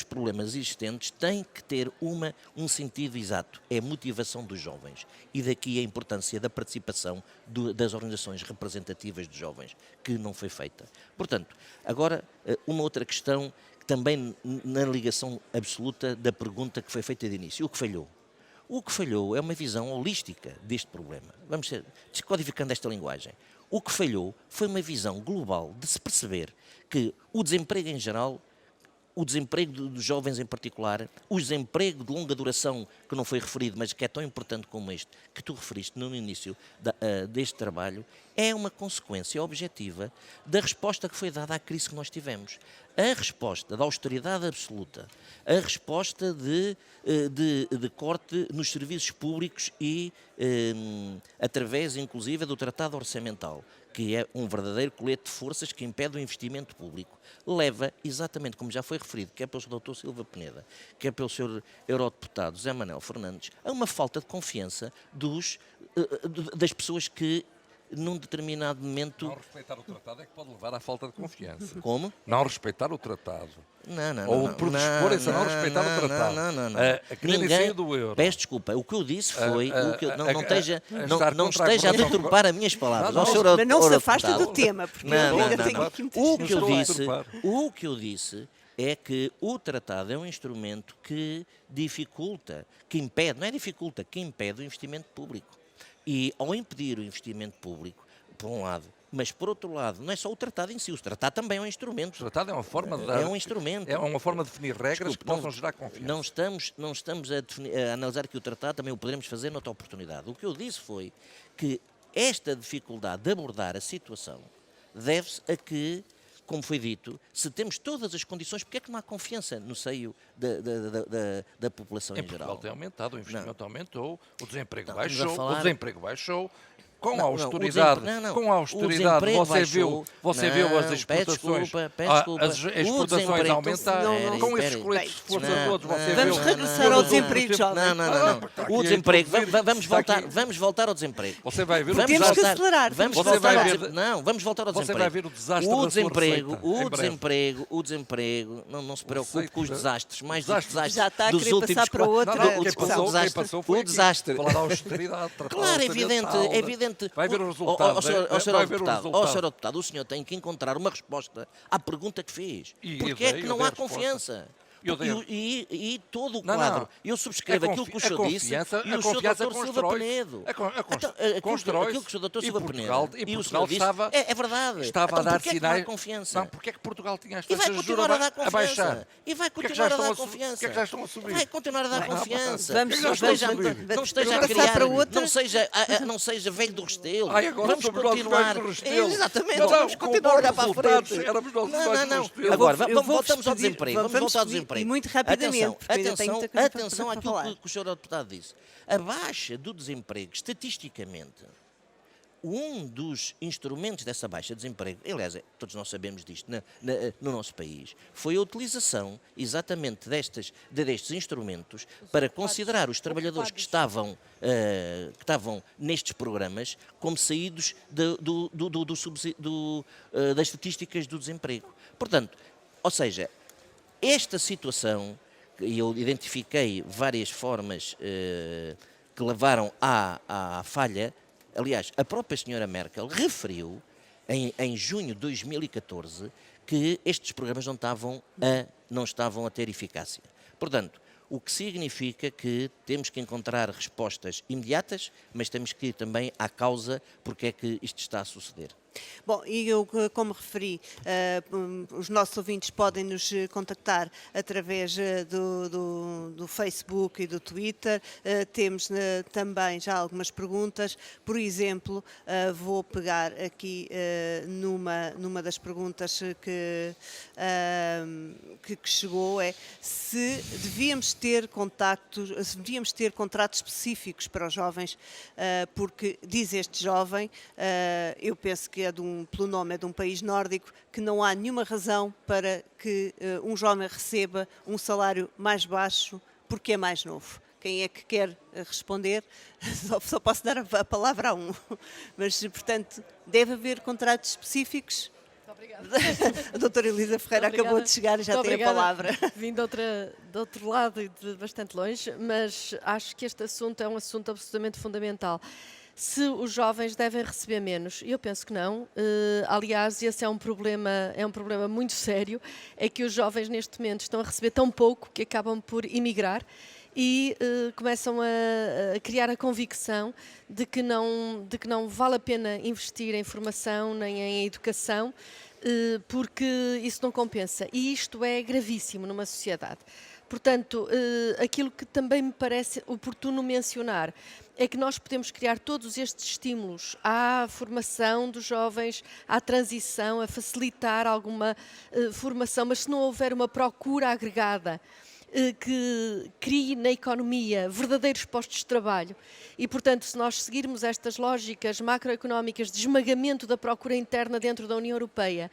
Speaker 5: problemas existentes tem que ter um sentido exato, é a motivação dos jovens. E daqui a importância da participação das organizações representativas de jovens, que não foi feita. Portanto, agora, uma outra questão, também na ligação absoluta da pergunta que foi feita de início, o que falhou? O que falhou é uma visão holística deste problema. Vamos descodificando esta linguagem. O que falhou foi uma visão global de se perceber que o desemprego em geral, o desemprego dos jovens em particular, o desemprego de longa duração que não foi referido, mas que é tão importante como este, que tu referiste no início deste trabalho, é uma consequência objetiva da resposta que foi dada à crise que nós tivemos. A resposta da austeridade absoluta, a resposta de corte nos serviços públicos e através, inclusive, do Tratado Orçamental, que é um verdadeiro colete de forças que impede o investimento público, leva, exatamente como já foi referido, quer pelo Dr. Silva Peneda, quer pelo Sr. Eurodeputado José Manuel Fernandes, a uma falta de confiança das pessoas que, num determinado momento...
Speaker 3: Não respeitar o tratado é que pode levar à falta de confiança.
Speaker 5: Como?
Speaker 3: Não respeitar o tratado.
Speaker 5: Não.
Speaker 3: Ou predisporem-se a não respeitar o tratado.
Speaker 5: Não.
Speaker 3: A quererem sair do euro.
Speaker 5: Peço desculpa, o que eu disse foi... não
Speaker 3: estar
Speaker 5: esteja a deturpar as minhas palavras.
Speaker 1: Mas não se afasta do tema, porque eu ainda tenho aqui muitas
Speaker 5: O que eu disse é que o tratado é um instrumento que dificulta, que impede, não é dificulta, que impede o investimento público. E ao impedir o investimento público, por um lado. Mas, por outro lado, não é só o tratado em si. O tratado também é um instrumento.
Speaker 3: O tratado é uma forma de dar,
Speaker 5: É um instrumento.
Speaker 3: é uma forma de definir regras
Speaker 5: Desculpe,
Speaker 3: que possam gerar confiança.
Speaker 5: Não estamos a analisar aqui o tratado, também o poderemos fazer noutra oportunidade. O que eu disse foi que esta dificuldade de abordar a situação deve-se a que, como foi dito, se temos todas as condições, porque é que não há confiança no seio da população em
Speaker 3: Portugal
Speaker 5: geral?
Speaker 3: tem aumentado, o investimento aumentou, o desemprego
Speaker 5: Não, estamos a
Speaker 3: baixou,
Speaker 5: falar-
Speaker 3: o desemprego baixou. Com a
Speaker 5: Não,
Speaker 3: austeridade, com a
Speaker 5: O
Speaker 3: austeridade
Speaker 5: desemprego
Speaker 3: você
Speaker 5: baixou.
Speaker 3: viu as
Speaker 5: Não,
Speaker 3: exportações,
Speaker 5: peço desculpa.
Speaker 3: as
Speaker 5: O
Speaker 3: exportações
Speaker 5: desemprego-
Speaker 3: aumentar,
Speaker 1: Não,
Speaker 3: com esses
Speaker 5: espere.
Speaker 3: coletes de força
Speaker 5: Não,
Speaker 3: todos, você
Speaker 1: Vamos
Speaker 3: viu.
Speaker 1: regressar ao desemprego jovem.
Speaker 5: Não. O desemprego, vamos voltar ao desemprego.
Speaker 3: Você vai ver o
Speaker 1: Temos que
Speaker 3: desastre.
Speaker 1: acelerar.
Speaker 5: Vamos
Speaker 3: Você
Speaker 5: voltar
Speaker 3: vai
Speaker 5: ao
Speaker 3: ver-
Speaker 5: desemprego. Não, vamos voltar ao
Speaker 3: Você
Speaker 5: desemprego.
Speaker 3: vai ver o desastre
Speaker 5: O
Speaker 3: da sua
Speaker 5: desemprego,
Speaker 3: receita, em breve.
Speaker 5: o desemprego, não se preocupe
Speaker 3: Receita-
Speaker 5: com os desastres, mais dos
Speaker 3: Desastre.
Speaker 5: desastres
Speaker 1: Já está a
Speaker 5: dos
Speaker 1: querer
Speaker 5: últimos
Speaker 1: passar para
Speaker 5: quatro-
Speaker 1: outra
Speaker 5: Não,
Speaker 3: Quem
Speaker 1: discussão.
Speaker 3: passou, quem
Speaker 5: desastre,
Speaker 3: passou foi
Speaker 5: o
Speaker 3: aqui,
Speaker 5: desastre.
Speaker 3: falar da austeridade. tratar
Speaker 5: Claro,
Speaker 3: da
Speaker 5: é evidente,
Speaker 3: orçamental,
Speaker 5: é evidente.
Speaker 3: Vai ver o
Speaker 5: Ó,
Speaker 3: resultado.
Speaker 5: ó, senhor
Speaker 3: vai ver o
Speaker 5: deputado,
Speaker 3: resultado.
Speaker 5: senhor deputado, o senhor tem que encontrar uma resposta à pergunta que fez.
Speaker 3: E
Speaker 5: Porquê
Speaker 3: eu
Speaker 5: é
Speaker 3: dei-
Speaker 5: que
Speaker 3: eu
Speaker 5: não
Speaker 3: dei
Speaker 5: há
Speaker 3: a resposta.
Speaker 5: confiança?
Speaker 3: Eu dei a-
Speaker 5: E todo o
Speaker 3: Não,
Speaker 5: quadro.
Speaker 3: não.
Speaker 5: Eu subscrevo aquilo que o senhor disse e o senhor doutor Silva Penedo.
Speaker 3: Constrói.
Speaker 5: Aquilo que o senhor doutor
Speaker 3: E
Speaker 5: Silva
Speaker 3: Portugal-
Speaker 5: Penedo
Speaker 3: e
Speaker 5: e o
Speaker 3: Portugal
Speaker 5: senhor disse
Speaker 3: estava-
Speaker 5: é verdade.
Speaker 3: Estava
Speaker 5: Então,
Speaker 3: a dar
Speaker 5: porquê é que não há
Speaker 3: sinais.
Speaker 5: confiança?
Speaker 3: Não, porque é que Portugal tinha as
Speaker 5: E vai
Speaker 3: taxas de juros
Speaker 5: continuar a dar
Speaker 3: a baixar?
Speaker 5: confiança. E vai
Speaker 3: Porquê é que
Speaker 5: continuar
Speaker 3: já
Speaker 5: a dar
Speaker 3: estão a su-
Speaker 5: confiança.
Speaker 3: porquê é que já estão a subir?
Speaker 5: Vai continuar a dar confiança.
Speaker 1: Vamos-
Speaker 5: Não esteja
Speaker 3: vamos-
Speaker 5: não esteja a
Speaker 1: passar
Speaker 5: criar,
Speaker 1: para outra.
Speaker 5: não seja velho do Restelo.
Speaker 3: Ai, agora
Speaker 5: Vamos
Speaker 3: somos nós
Speaker 5: continuar.
Speaker 3: velhos do Restelo.
Speaker 5: Exatamente,
Speaker 3: Não,
Speaker 5: vamos
Speaker 3: com
Speaker 5: continuar a olhar
Speaker 3: bons
Speaker 5: para a
Speaker 3: resultados,
Speaker 5: frente.
Speaker 3: éramos nós
Speaker 5: Não,
Speaker 3: velhos do
Speaker 5: não.
Speaker 3: Restelo.
Speaker 5: Agora,
Speaker 1: Eu vou-vos
Speaker 5: voltamos ao
Speaker 1: pedir-
Speaker 5: desemprego.
Speaker 1: vamos
Speaker 5: Vamos voltar ao
Speaker 1: pedir-
Speaker 5: desemprego.
Speaker 1: e muito rapidamente,
Speaker 5: Atenção,
Speaker 1: porque ainda tenho muita coisa para
Speaker 5: atenção
Speaker 1: falar.
Speaker 5: àquilo que o senhor deputado disse. A baixa do desemprego, estatisticamente, um dos instrumentos dessa baixa de desemprego, aliás, todos nós sabemos disto no nosso país, foi a utilização exatamente destes instrumentos para considerar os trabalhadores que estavam nestes programas como saídos das estatísticas do desemprego. Portanto, ou seja, esta situação, e eu identifiquei várias formas que levaram à falha. Aliás, a própria senhora Merkel referiu em junho de 2014 que estes programas não estavam a ter eficácia. Portanto, o que significa que temos que encontrar respostas imediatas, mas temos que ir também à causa porque é que isto está a suceder.
Speaker 1: Bom, e eu, como referi, os nossos ouvintes podem nos contactar através do Facebook e do Twitter. Temos também já algumas perguntas. Por exemplo, vou pegar aqui numa das perguntas que chegou, é se devíamos ter contratos específicos para os jovens, porque diz este jovem, eu penso que pelo nome é de um país nórdico, que não há nenhuma razão para que um jovem receba um salário mais baixo porque é mais novo. Quem é que quer responder? Só posso dar a palavra a um. Mas, portanto, deve haver contratos específicos. A doutora Elisa Ferreira acabou de chegar e já tem a palavra.
Speaker 4: Vim de outro lado e de bastante longe, mas acho que este assunto é um assunto absolutamente fundamental. Se os jovens devem receber menos, eu penso que não. Aliás, esse é um problema muito sério, é que os jovens neste momento estão a receber tão pouco que acabam por emigrar e começam a criar a convicção de que não vale a pena investir em formação nem em educação, porque isso não compensa. E isto é gravíssimo numa sociedade. Portanto, aquilo que também me parece oportuno mencionar é que nós podemos criar todos estes estímulos à formação dos jovens, à transição, a facilitar alguma formação, mas se não houver uma procura agregada que crie na economia verdadeiros postos de trabalho e, portanto, se nós seguirmos estas lógicas macroeconómicas de esmagamento da procura interna dentro da União Europeia,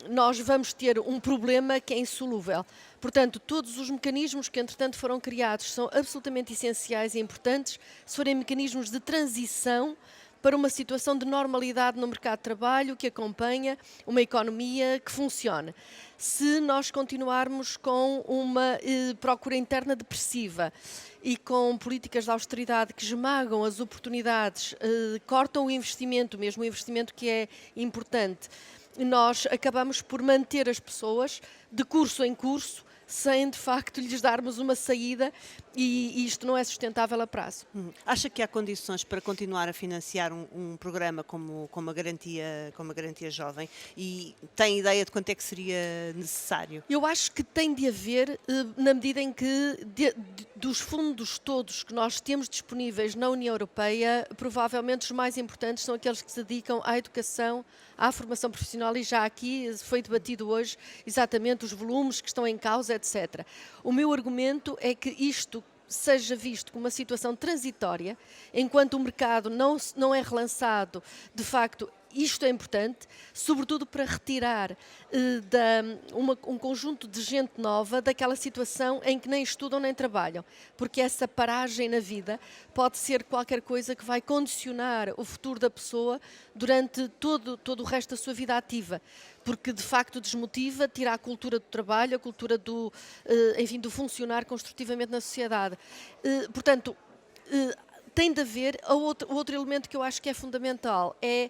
Speaker 4: nós vamos ter um problema que é insolúvel. Portanto, todos os mecanismos que, entretanto, foram criados são absolutamente essenciais e importantes se forem mecanismos de transição para uma situação de normalidade no mercado de trabalho que acompanha uma economia que funcione. Se nós continuarmos com uma procura interna depressiva e com políticas de austeridade que esmagam as oportunidades, cortam o investimento, mesmo o investimento que é importante, nós acabamos por manter as pessoas de curso em curso
Speaker 6: sem de facto lhes darmos uma saída, e isto não é sustentável a prazo.
Speaker 1: Acha que há condições para continuar a financiar um programa como a garantia jovem, e tem ideia de quanto é que seria necessário?
Speaker 6: Eu acho que tem de haver, na medida em que dos fundos todos que nós temos disponíveis na União Europeia, provavelmente os mais importantes são aqueles que se dedicam à educação, à formação profissional, e já aqui foi debatido hoje exatamente os volumes que estão em causa, etc. O meu argumento é que isto seja visto como uma situação transitória, enquanto o mercado não é relançado. De facto, isto é importante, sobretudo para retirar um conjunto de gente nova daquela situação em que nem estudam nem trabalham, porque essa paragem na vida pode ser qualquer coisa que vai condicionar o futuro da pessoa durante todo o resto da sua vida ativa, porque de facto desmotiva, tira a cultura do trabalho, a cultura do funcionar construtivamente na sociedade. Portanto, tem de haver. O outro elemento que eu acho que é fundamental é,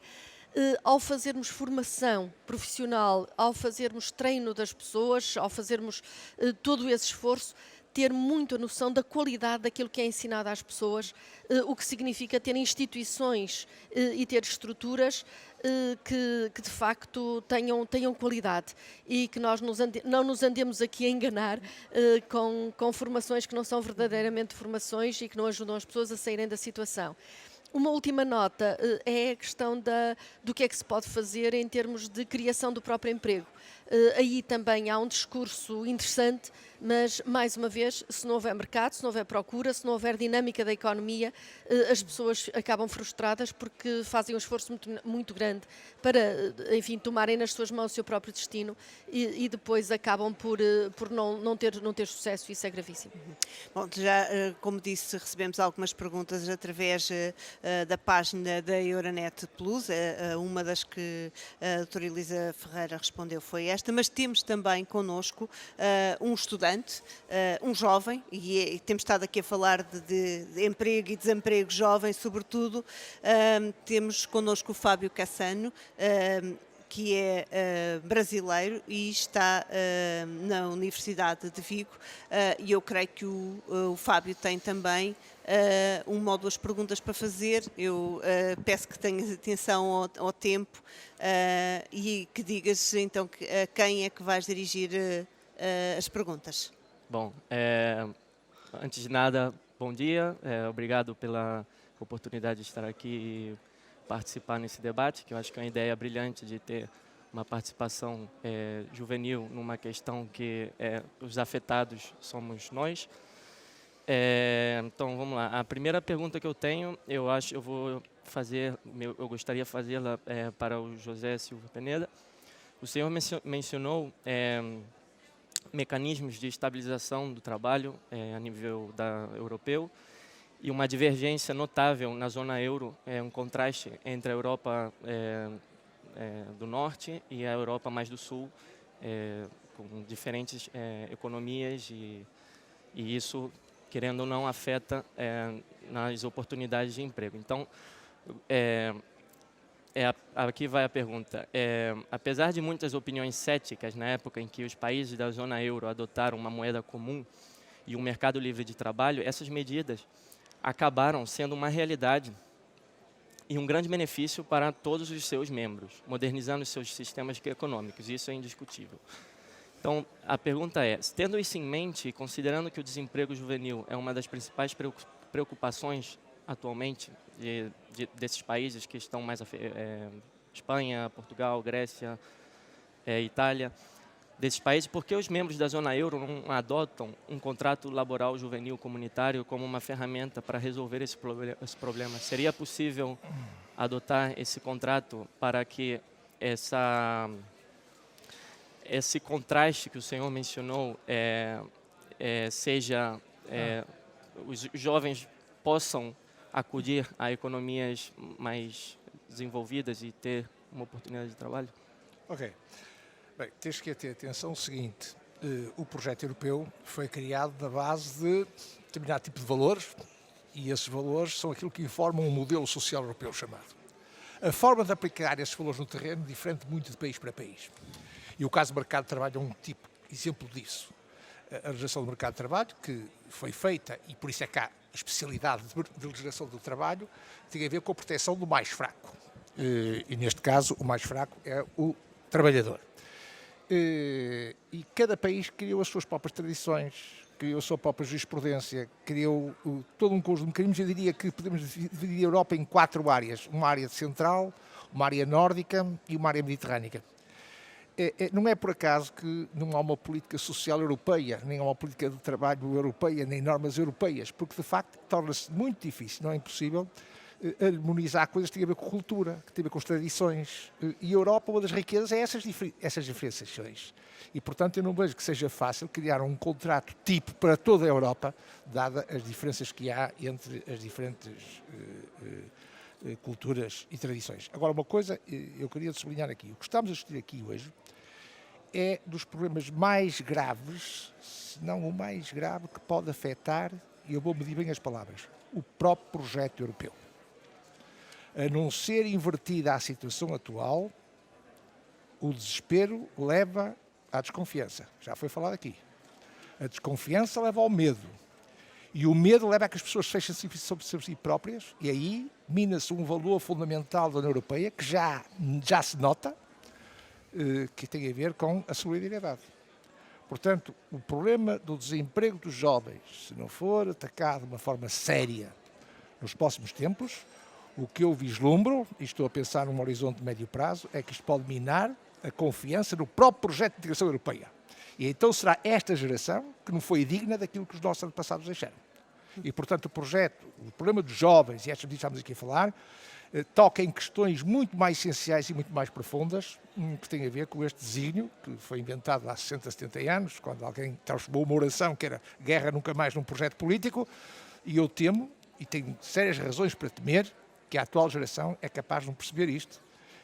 Speaker 6: ao fazermos formação profissional, ao fazermos treino das pessoas, ao fazermos todo esse esforço, ter muito a noção da qualidade daquilo que é ensinado às pessoas, o que significa ter instituições e ter estruturas que de facto tenham qualidade, e que nós não nos andemos aqui a enganar com formações que não são verdadeiramente formações e que não ajudam as pessoas a saírem da situação. Uma última nota é a questão do que é que se pode fazer em termos de criação do próprio emprego. Aí também há um discurso interessante, mas, mais uma vez, se não houver mercado, se não houver procura, se não houver dinâmica da economia, as pessoas acabam frustradas porque fazem um esforço muito grande para, enfim, tomarem nas suas mãos o seu próprio destino, e depois acabam por não ter sucesso. Isso é gravíssimo.
Speaker 1: Bom, já, como disse, recebemos algumas perguntas através da página da Euronet Plus. Uma das que a doutora Elisa Ferreira respondeu foi esta, mas temos também connosco um estudante, um jovem, e temos estado aqui a falar de emprego e desemprego jovem, sobretudo. Temos connosco o Fábio Cassano, que é brasileiro e está na Universidade de Vigo, e eu creio que o Fábio tem também uma ou duas perguntas para fazer. Eu peço que tenhas atenção ao tempo e que digas então a quem é que vais dirigir as perguntas.
Speaker 7: Bom, antes de nada, bom dia, obrigado pela oportunidade de estar aqui e participar nesse debate, que eu acho que é uma ideia brilhante de ter uma participação juvenil numa questão que os afetados somos nós. Então, vamos lá. A primeira pergunta que eu tenho, eu gostaria de fazê-la para o José Silva Peneda. O senhor mencionou mecanismos de estabilização do trabalho a nível europeu, e uma divergência notável na zona euro, um contraste entre a Europa do norte e a Europa mais do sul, com diferentes economias, e isso, querendo ou não, afeta nas oportunidades de emprego. Então, aqui vai a pergunta. Apesar de muitas opiniões céticas na época em que os países da zona euro adotaram uma moeda comum e um mercado livre de trabalho, essas medidas acabaram sendo uma realidade e um grande benefício para todos os seus membros, modernizando seus sistemas econômicos. Isso é indiscutível. Então, a pergunta é, tendo isso em mente, considerando que o desemprego juvenil é uma das principais preocupações atualmente desses países que estão mais Espanha, Portugal, Grécia, Itália, desses países, por que os membros da zona euro não adotam um contrato laboral juvenil comunitário como uma ferramenta para resolver esse problema? Seria possível adotar esse contrato para que esse contraste que o senhor mencionou os jovens possam acudir a economias mais desenvolvidas e ter uma oportunidade de trabalho?
Speaker 2: Ok. Bem, tens que ter atenção ao seguinte, o projeto europeu foi criado na base de determinado tipo de valores, e esses valores são aquilo que informam um modelo social europeu chamado. A forma de aplicar esses valores no terreno é diferente muito de país para país. E o caso do mercado de trabalho é um exemplo disso. a legislação do mercado de trabalho, que foi feita, e por isso é que há a especialidade de legislação do trabalho, tem a ver com a proteção do mais fraco. E neste caso, o mais fraco é o trabalhador. E cada país criou as suas próprias tradições, criou a sua própria jurisprudência, criou todo um conjunto de mecanismos. Eu diria que podemos dividir a Europa em 4 áreas. Uma área central, uma área nórdica e uma área mediterrânica. Não é por acaso que não há uma política social europeia, nem há uma política de trabalho europeia, nem normas europeias, porque de facto torna-se muito difícil, não é impossível, harmonizar coisas que têm a ver com cultura, que têm a ver com as tradições. E a Europa, uma das riquezas é essas diferenciações. E, portanto, eu não vejo que seja fácil criar um contrato tipo para toda a Europa, dada as diferenças que há entre as diferentes culturas e tradições. Agora, uma coisa eu queria sublinhar aqui. O que estamos a discutir aqui hoje é dos problemas mais graves, se não o mais grave, que pode afetar, e eu vou medir bem as palavras, o próprio projeto europeu. A não ser invertida a situação atual, o desespero leva à desconfiança. Já foi falado aqui. A desconfiança leva ao medo. E o medo leva a que as pessoas fechem-se sobre si próprias, e aí mina-se um valor fundamental da União Europeia, que já se nota, que tem a ver com a solidariedade. Portanto, o problema do desemprego dos jovens, se não for atacado de uma forma séria nos próximos tempos, o que eu vislumbro, e estou a pensar num horizonte de médio prazo, é que isto pode minar a confiança no próprio projeto de integração europeia. E então será esta geração que não foi digna daquilo que os nossos antepassados deixaram. E, portanto, o problema dos jovens, e estas medidas que estamos aqui a falar, toca em questões muito mais essenciais e muito mais profundas, que têm a ver com este desígnio, que foi inventado há 60, 70 anos, quando alguém transformou uma oração que era guerra nunca mais num projeto político, e eu temo, e tenho sérias razões para temer, que a atual geração é capaz de não perceber isto,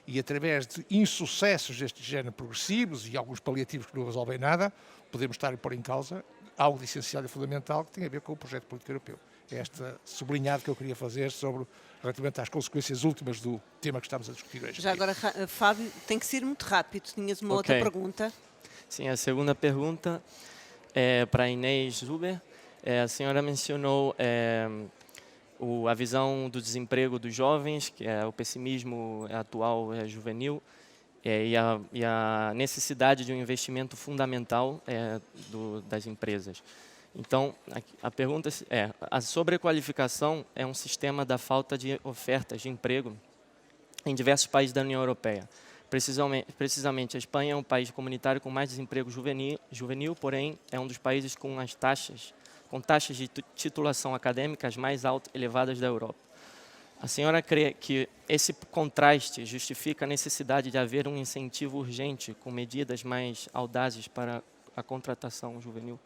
Speaker 2: e através de insucessos deste género progressivos e alguns paliativos que não resolvem nada, podemos estar a pôr em causa algo de essencial e fundamental que tem a ver com o projeto político europeu. É esta sublinhado que eu queria fazer relativamente às consequências últimas do tema que estamos a discutir hoje.
Speaker 1: Já agora, Fábio, tem que ser muito rápido. Tinhas uma outra pergunta.
Speaker 7: Sim, a segunda pergunta é para Inês Zuber. A senhora mencionou a visão do desemprego dos jovens, que é o pessimismo atual juvenil, e a necessidade de um investimento fundamental das empresas. Então, a pergunta é, a sobrequalificação é um sistema da falta de ofertas de emprego em diversos países da União Europeia. Precisamente, a Espanha é um país comunitário com mais desemprego juvenil, porém, é um dos países com taxas de titulação acadêmica as mais elevadas da Europa. A senhora crê que esse contraste justifica a necessidade de haver um incentivo urgente com medidas mais audazes para a contratação juvenil?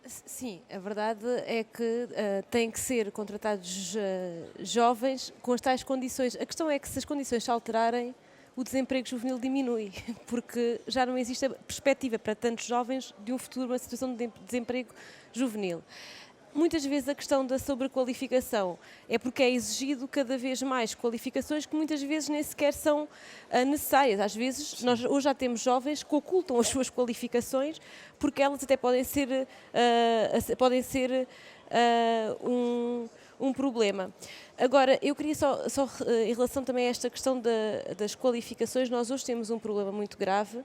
Speaker 4: Sim, a verdade é que têm que ser contratados jovens com as tais condições. A questão é que se as condições se alterarem, o desemprego juvenil diminui, porque já não existe a perspectiva para tantos jovens de um futuro, uma situação de desemprego juvenil. Muitas vezes a questão da sobrequalificação é porque é exigido cada vez mais qualificações que muitas vezes nem sequer são necessárias. Às vezes, nós hoje já temos jovens que ocultam as suas qualificações porque elas até podem ser um problema. Agora, eu queria só em relação também a esta questão das qualificações, nós hoje temos um problema muito grave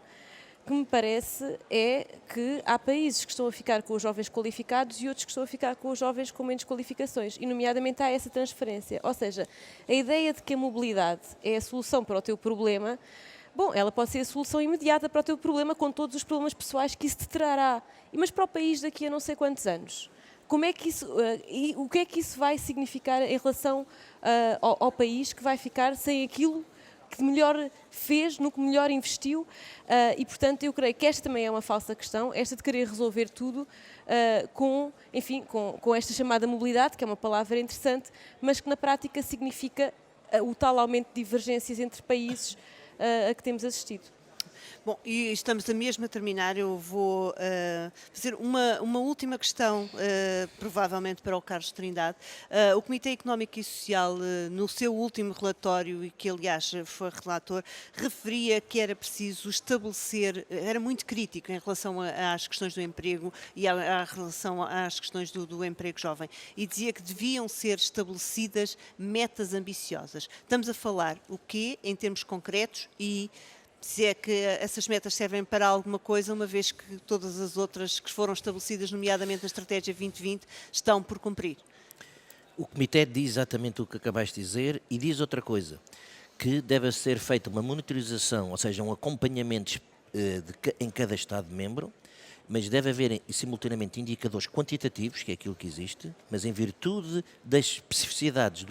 Speaker 4: que me parece é que há países que estão a ficar com os jovens qualificados e outros que estão a ficar com os jovens com menos qualificações. E, nomeadamente, há essa transferência. Ou seja, a ideia de que a mobilidade é a solução para o teu problema, bom, ela pode ser a solução imediata para o teu problema com todos os problemas pessoais que isso te trará. Mas para o país daqui a não sei quantos anos? Como é que isso, e o que é que isso vai significar em relação ao país que vai ficar sem aquilo que melhor fez, no que melhor investiu, e portanto eu creio que esta também é uma falsa questão, esta de querer resolver tudo com esta chamada mobilidade, que é uma palavra interessante, mas que na prática significa o tal aumento de divergências entre países a que temos assistido.
Speaker 1: Bom, e estamos a mesmo a terminar, eu vou fazer uma última questão, provavelmente para o Carlos Trindade. O Comitê Económico e Social, no seu último relatório, e que aliás foi relator, referia que era preciso estabelecer, era muito crítico em relação às questões do emprego e à relação às questões do emprego jovem, e dizia que deviam ser estabelecidas metas ambiciosas. Estamos a falar o quê em termos concretos e se é que essas metas servem para alguma coisa, uma vez que todas as outras que foram estabelecidas, nomeadamente na Estratégia 2020, estão por cumprir.
Speaker 5: O Comitê diz exatamente o que acabaste de dizer e diz outra coisa, que deve ser feita uma monitorização, ou seja, um acompanhamento em cada Estado-membro, mas deve haver simultaneamente indicadores quantitativos, que é aquilo que existe, mas em virtude das especificidades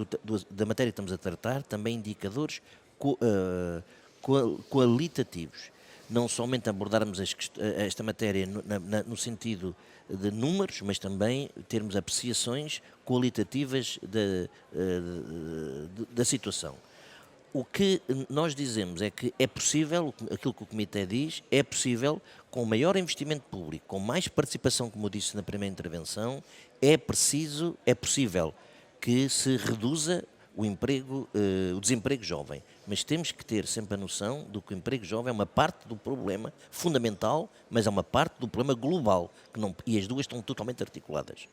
Speaker 5: da matéria que estamos a tratar, também indicadores qualitativos. Não somente abordarmos esta matéria no sentido de números, mas também termos apreciações qualitativas da situação. O que nós dizemos é que é possível, aquilo que o Comitê diz, é possível, com maior investimento público, com mais participação, como eu disse na primeira intervenção, é possível que se reduza o desemprego jovem. Mas temos que ter sempre a noção de que o emprego jovem é uma parte do problema fundamental, mas é uma parte do problema global, e as duas estão totalmente articuladas.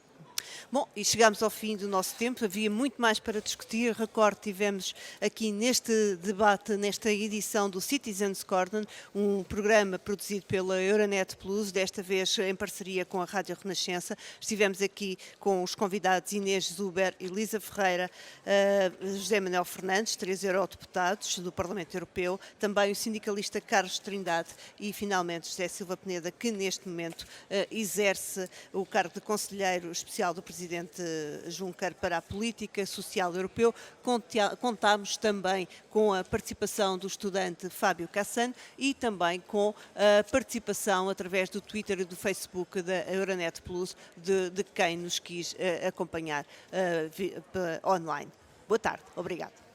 Speaker 1: Bom, e chegamos ao fim do nosso tempo, havia muito mais para discutir. Recordo, tivemos aqui neste debate, nesta edição do Citizens Corner, um programa produzido pela Euronet Plus, desta vez em parceria com a Rádio Renascença. Estivemos aqui com os convidados Inês Zuber, Elisa Ferreira, José Manuel Fernandes, 3 eurodeputados do Parlamento Europeu, também o sindicalista Carlos Trindade e, finalmente, José Silva Peneda, que neste momento exerce o cargo de Conselheiro Especial do Presidente Juncker para a Política Social Europeu. Contámos também com a participação do estudante Fábio Cassan e também com a participação através do Twitter e do Facebook da Euronet Plus de quem nos quis acompanhar online. Boa tarde, obrigado.